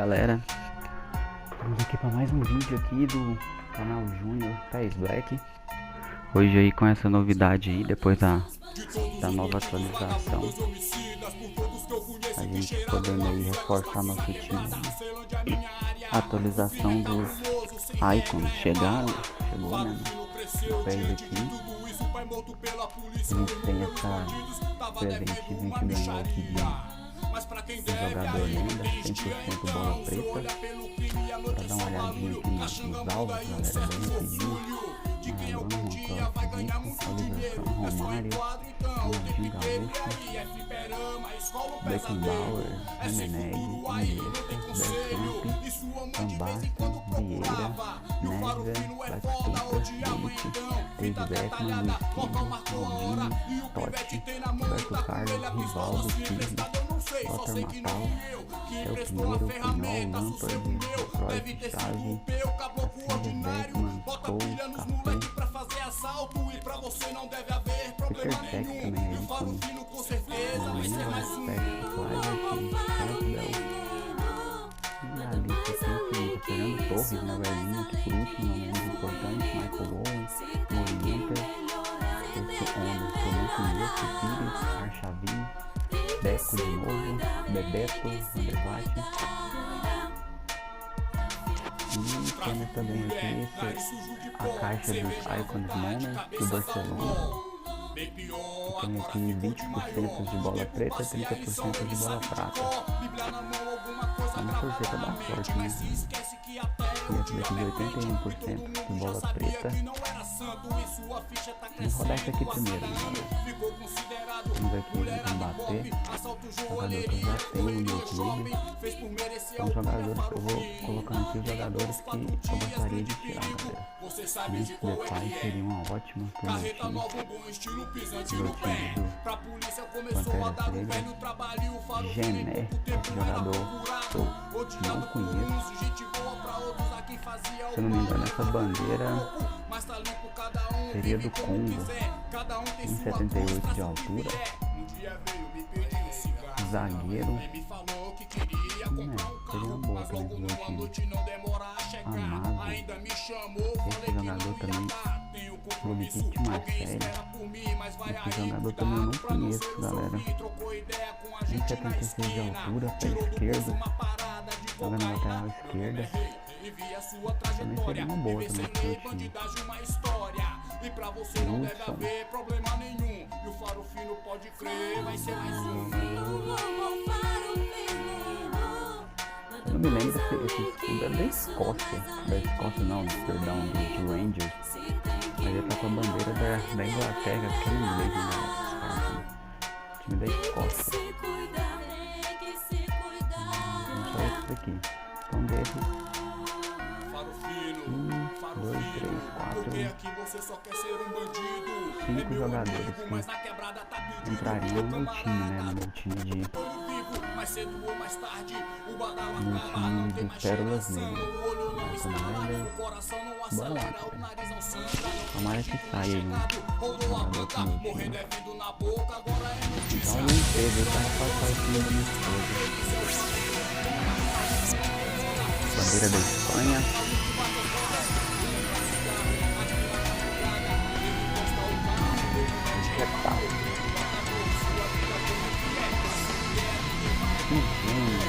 galera, vamos aqui para mais um vídeo aqui do canal Júnior PES Black. Hoje aí com essa novidade aí, depois da nova atualização, a gente podendo aí reforçar nosso time, né? A atualização dos icons chegou, né, no PES aqui. A gente tem essa presentezinha que ganhou aqui de jogador lenda, 100% bola preta. Para dar uma olhadinha aqui nos alvos, galera, bem rapidinho. Marlon, atualização, Romário, Ronaldinho Gaúcho, Beckenbauer, Meneg, Iniesta, Bergkamp, Ambasta, Vieira, Neves, Batistuta, David Beckham, Luiz Figo, Totti, Roberto Carlos, Rivaldo, Figo, Lothar Matthau, Del Piero, Puyol, Lampard, Cruyff, Xavi, Casillas, Beckman, Scholes, Cafu, Peter Cech também aí com e a lista tem que Fernando Torres, na Berlinha, que por último não menos importante, Michael Owen, Morientes, esse homem que eu não conheço, Pires, Arshavin, Deco de novo, Bebeto, Andrevati. E temos também aqui a caixa dos Icons Moment do Barcelona. Tem aqui 20% de bola preta, 30% de bola prata. Vamos torcer pra dar sorte, né? Esse daqui de 81% de bola preta. Vamos rodar esse aqui primeiro, né, galera? Vamos aqui Mbappé, jogador que eu já tenho no meu clube. São jogadores que eu vou colocando aqui, os jogadores que eu gostaria de tirar, galera. Esse detalhe seria uma ótima pro meu time. Meu time do Pantera Negra. Gené, esse jogador que eu não conheço. Se eu não me engano, essa bandeira seria do Congo, 1,78 de altura, zagueiro, seria uma boa também pro meu time. Amado, esse jogador também, Olympique de Marseille, esse jogador também eu não conheço, galera, 1,76 de altura, pé esquerdo, joga na lateral esquerda. Também seria uma boa também pro meu time. E pra você não deve haver problema nenhum. E o Faro Fino pode crer, vai ser mais um. Eu não me lembro se esse escudo é da Escócia. Da Escócia não, perdão, do Rangers. Mas ele tá com a bandeira da Inglaterra, aquele inglês, né? Time da Escócia. Vamos só esse daqui. Então desses 1, 2, 3, 4, 5 jogadores que entrariam no meu time, né? No meu time de Pérolas Negras. Bora lá, cara. Tomara que saia aí um jogador pro meu time. Então eu não sei, eu tava passando o time da minha esposa. Bandeira da Espanha.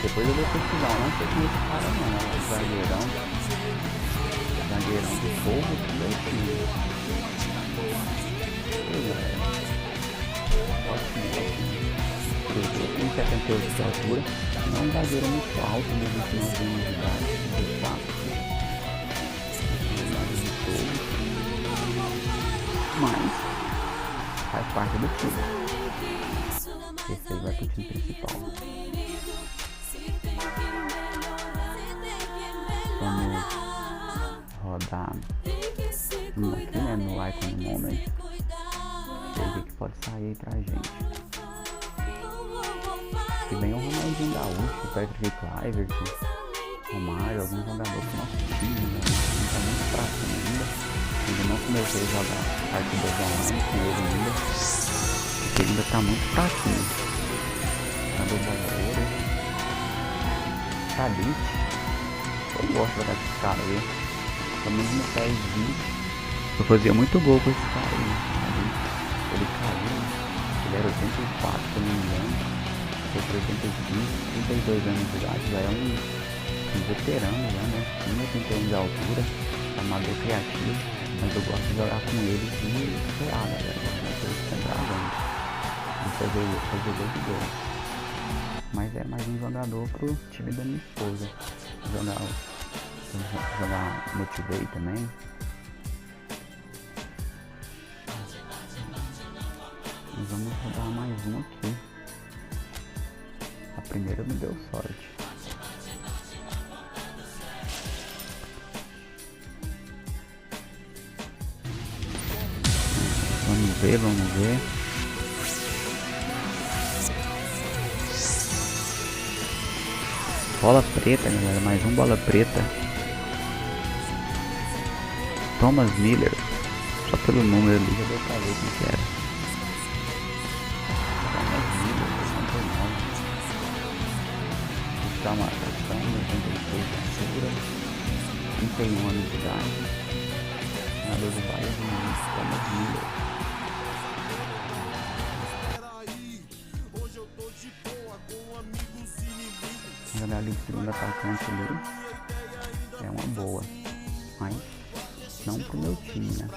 Depois eu vou pesquisar, eu não sei como esse cara não, é zagueirão do povo, tudo aqui. Eu tenho 78 de altura, não é um zagueiro muito alto, mesmo que não tenha de idade, de fato. Mas faz parte do time. Esse aí vai pro time principal. Vamos rodar aqui, né, no Icon Moment. Ver que pode sair aí pra gente. Se bem o Ronaldinho Gaúcho, o Patrick Kluivert, Romário, alguns jogadores do nosso time, né? Não tá muito fraco ainda. Ainda não comecei a jogar parte 2 online com ele ainda. Porque ele ainda tá muito fraquinho. Jogador da Ouro. Tadic. Eu gosto de jogar com esse cara, viu? Pelo menos no PES 20. Eu fazia muito gol com esse cara aí. Ele caiu, ele era 84, se eu não me engano. Foi para 85, 32 anos de idade, já é um veterano já, né? 1,81 de altura, amador criativo, mas eu gosto de jogar com ele e sei lá, galera, eu sempre avante. E fazer gol de gol. Mas é mais um jogador pro time da minha esposa. Jogar Motivate também. E vamos rodar mais um aqui. A primeira não deu sorte. Vamos ver. Bola preta, galera, mais um bola preta. Thomas Miller. Só pelo número ali já deu pra ver quem que era. Thomas Miller, 69. Está uma marcação, 86 de altura, 31 anos de idade. Jogador do Bayern de Munique, Thomas Miller. Jogar ali de segundo atacante ali é uma boa, mas não pro meu time, né?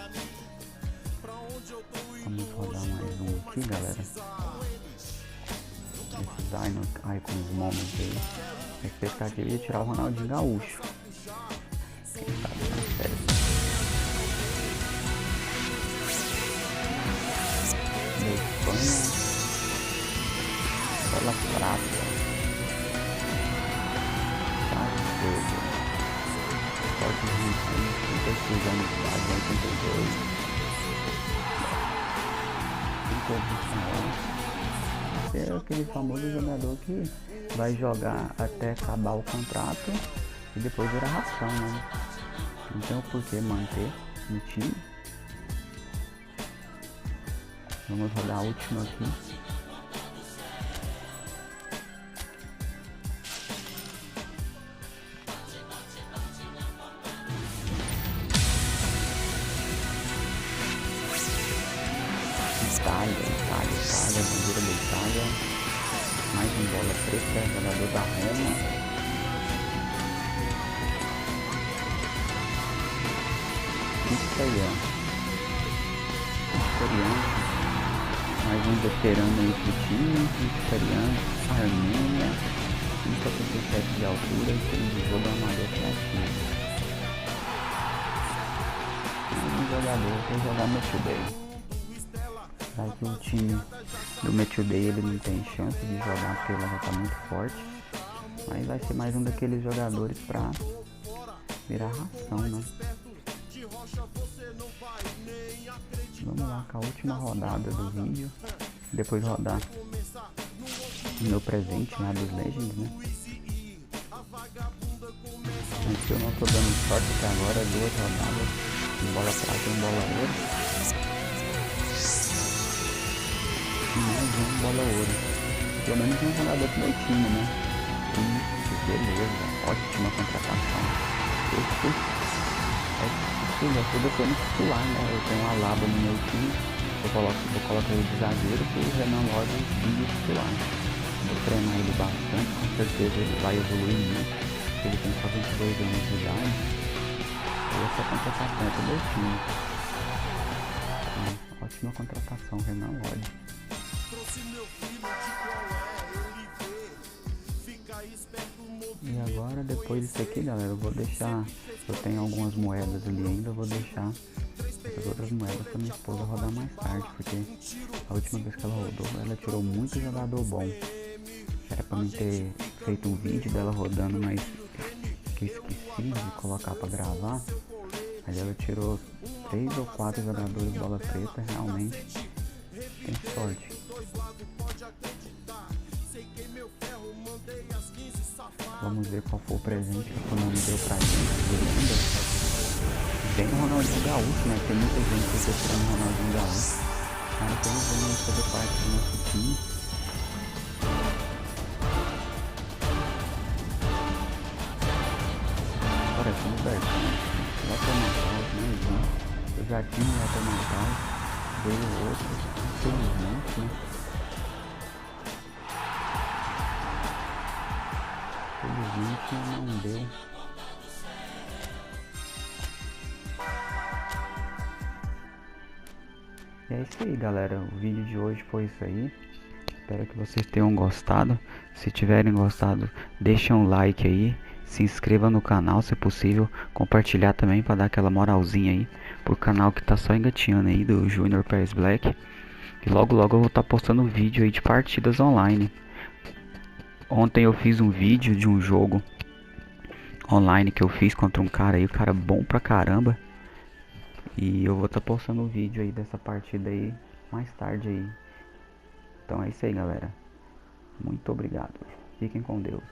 Vamos rodar mais um aqui, galera. Esse Dino Icons Moments aí. A expectativa é tirar o Ronaldinho Gaúcho. Quem sabe na série. Da Espanha. Bola prata. Forte de 36 anos de idade, 82. Esse é aquele famoso jogador que vai jogar até acabar o contrato e depois virar ração, né? Não tem o porquê manter no time. Vamos rodar a última aqui. Itália, bandeira da Itália, mais um bola preta, jogador da Roma. Italiano, mais um veterano aí pro time, italiano, Armênia, 1,77 de altura e tem de jogo amador criativo. Mais um jogador que vai jogar no bem. Vai que o time do Match Day ele não tem chance de jogar porque ela já tá muito forte. Mas vai ser mais um daqueles jogadores pra virar ração, né? Vamos lá com a última rodada do vídeo. Depois rodar o meu presente lá dos Legends, né? Aqui eu não tô dando sorte até agora, 2 rodadas. Um bola prata e um bola ouro. Mais um bola ouro. Pelo menos um jogador pro meu time, né? Beleza, ótima contratação. Já tô deixando titular, né? Eu tenho a Alaba no meu time. Eu vou colocar ele de zagueiro pro Renan Lodge de titular. Vou treinar ele bastante, com certeza ele vai evoluir muito. Ele tem só 22 anos de idade. E essa contratação é pro meu time. Ótima contratação, Renan Lodge. E agora, depois disso aqui, galera, eu vou deixar, eu tenho algumas moedas ali ainda, eu vou deixar essas outras moedas pra minha esposa rodar mais tarde, porque a última vez que ela rodou, ela tirou muito jogador bom. Era pra mim ter feito um vídeo dela rodando, mas que eu esqueci de colocar pra gravar. Aí ela tirou 3 ou 4 jogadores de bola preta, realmente tem sorte. Vamos ver qual foi o presente que o Konami deu pra gente. Vem o Ronaldinho Gaúcho, né? Tem muita gente que tá tirando o Ronaldinho Gaúcho. Cara, que eles vêm fazer parte do nosso time. cara aqui libertando. Letomataus, mais um. Eu já tinha um Letomataus. Veio outro. Infelizmente, né? Infelizmente não deu. E é isso aí, galera. O vídeo de hoje foi isso aí. Espero que vocês tenham gostado. Se tiverem gostado, deixa um like aí. Se inscreva no canal, se possível. Compartilhar também para dar aquela moralzinha aí pro canal que tá só engatinhando aí do Junior Paris Black. E logo logo eu vou estar postando vídeo aí de partidas online. Ontem eu fiz um vídeo de um jogo online que eu fiz contra um cara aí, o cara bom pra caramba. E eu vou estar postando um vídeo aí dessa partida aí mais tarde aí. Então é isso aí, galera. Muito obrigado. Fiquem com Deus.